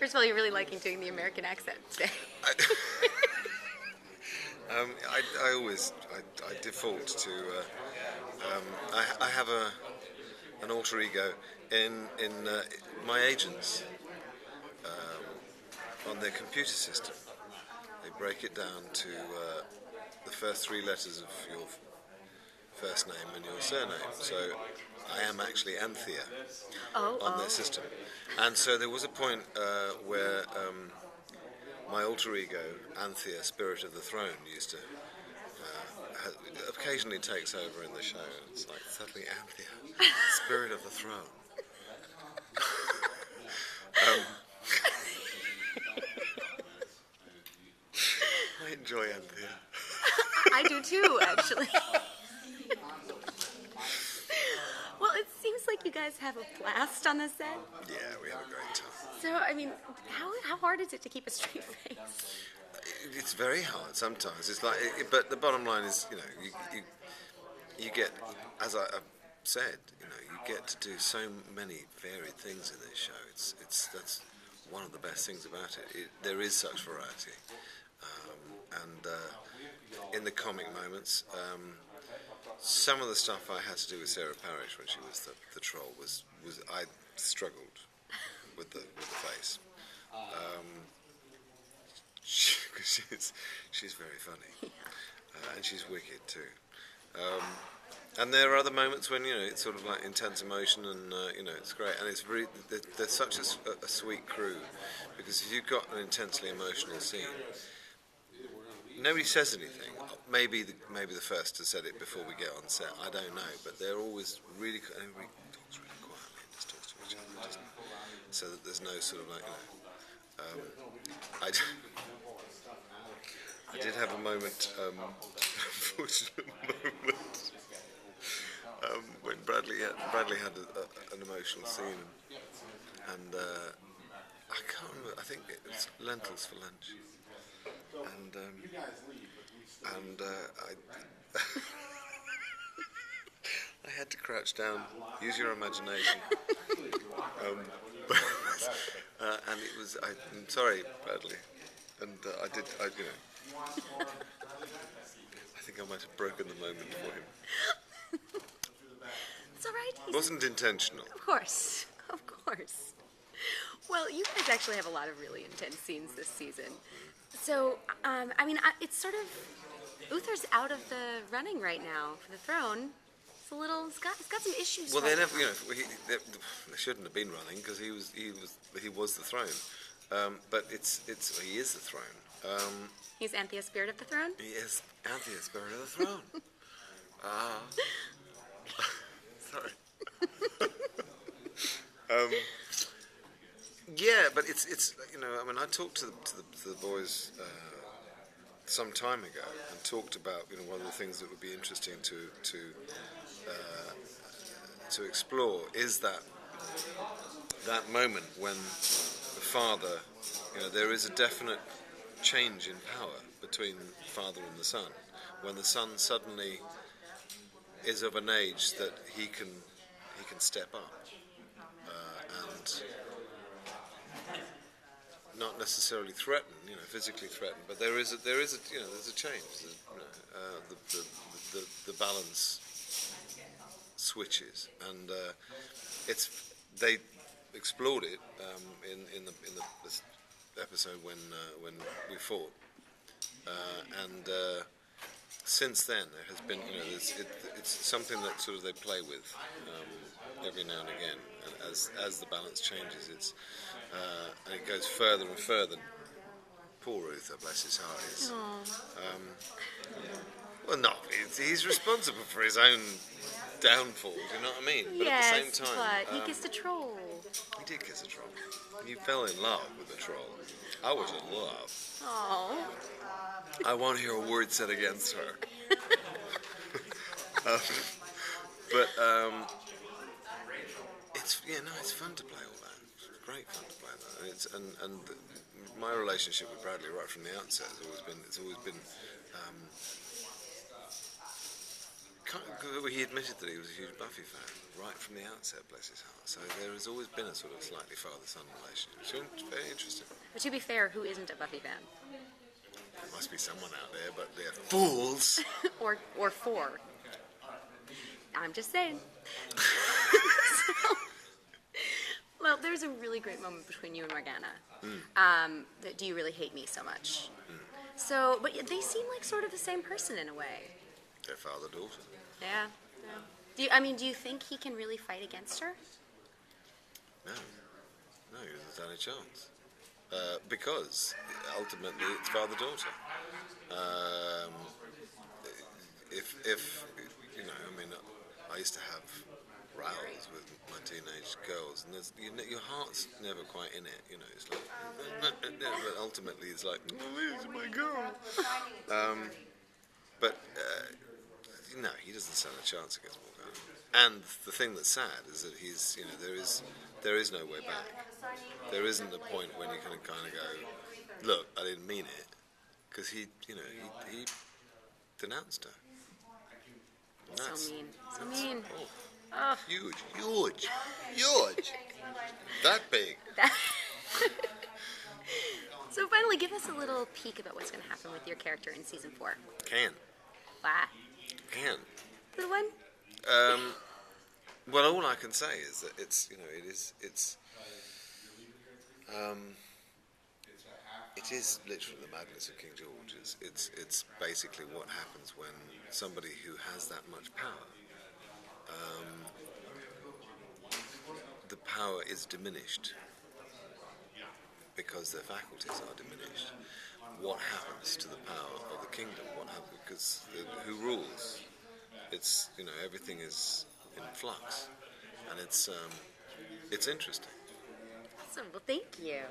First of all, you're really liking doing the American accent today. I, I always I default to I have an alter ego in my agents on their computer system. They break it down to the first three letters of your first name and your surname. So I am actually Anthea on their system. And so there was a point where my alter ego, Anthea, Spirit of the Throne, used to occasionally takes over in the show. It's like suddenly Anthea, Spirit of the Throne. I enjoy Anthea. I do too, actually. Well, it seems like you guys have a blast on the set. Yeah, we have a great time. So, I mean, how hard is it to keep a straight face? It's very hard sometimes. It's like, but the bottom line is, you know, you get, as I've said, you know, you get to do so many varied things in this show. That's one of the best things about it. There is such variety, and in the comic moments, some of the stuff I had to do with Sarah Parish when she was the troll was I struggled with the face. She's very funny, and she's wicked too. And there are other moments when, you know, it's sort of like intense emotion, and you know, it's great. And it's really, they're such a sweet crew, because if you've got an intensely emotional scene, nobody says anything. Maybe the first to said it before we get on set. I don't know, but they're always really. Everybody talks really quietly, and just talks to each other, just, so that there's no sort of like, you know. I did have a moment, unfortunate moment, when Bradley had an emotional scene, and I can't remember. I think it was lentils for lunch, and I had to crouch down. Use your imagination. And it was. I'm sorry, Bradley, and I you know. I think I might have broken the moment for him. It's all right. It wasn't intentional. Of course. Well, you guys actually have a lot of really intense scenes this season. So, I mean, it's sort of Uther's out of the running right now for the throne. It's a little. It's got some issues. Well, they never, you know, they shouldn't have been running, because he was the throne. But he is the throne. He's Anthea, Spirit of the Throne? He is Anthea, Spirit of the Throne. Sorry. Yeah, but it's you know, I mean, I talked to the boys some time ago, and talked about, you know, one of the things that would be interesting to explore is that moment when the father, you know, there is a definite change in power between the father and the son, when the son suddenly is of an age that he can step up, and not necessarily threaten, you know, physically threaten, but there is a you know, there's a change. The balance switches, and they explored it in the episode when we fought, and since then there has been, you know, it's something that sort of they play with every now and again, and as the balance changes, and it goes further and further. Poor Uther, bless his heart. Well, no, he's responsible for his own downfall. Do you know what I mean? But yes, at the same time, but he kissed a troll. He did kiss a troll. You fell in love with a troll. I was in love. Oh. I won't hear a word said against her. It's fun to play all that. It's great fun to play that. And my relationship with Bradley right from the outset has always been. He admitted that he was a huge Buffy fan right from the outset, bless his heart. So there has always been a sort of slightly father-son relationship. It's very interesting. But to be fair, who isn't a Buffy fan? There must be someone out there, but they're fools. or four. I'm just saying. Well, there's a really great moment between you and Morgana. That do you really hate me so much? So, but they seem like sort of the same person in a way. Their father-daughter. Yeah. Do you think he can really fight against her? No, he doesn't stand a chance. Because ultimately it's father-daughter. If you know, I mean, I used to have rows with my teenage girls, and your heart's never quite in it. You know, it's like, but ultimately it's like, this is my girl. But no, he doesn't stand a chance against Morgana. And the thing that's sad is that he's, you know, there is no way back. There isn't a point when you can kind of go, look, I didn't mean it, because he denounced her. So mean. Oh, huge, that big. So finally, give us a little peek about what's going to happen with your character in season 4. Wow. The one? Well, all I can say is that it's it is literally the madness of King George. It's basically what happens when somebody who has that much power, the power is diminished because their faculties are diminished. What happens to the power of the kingdom? What happens because who rules? It's everything is in flux, and it's interesting. Awesome. Well, thank you.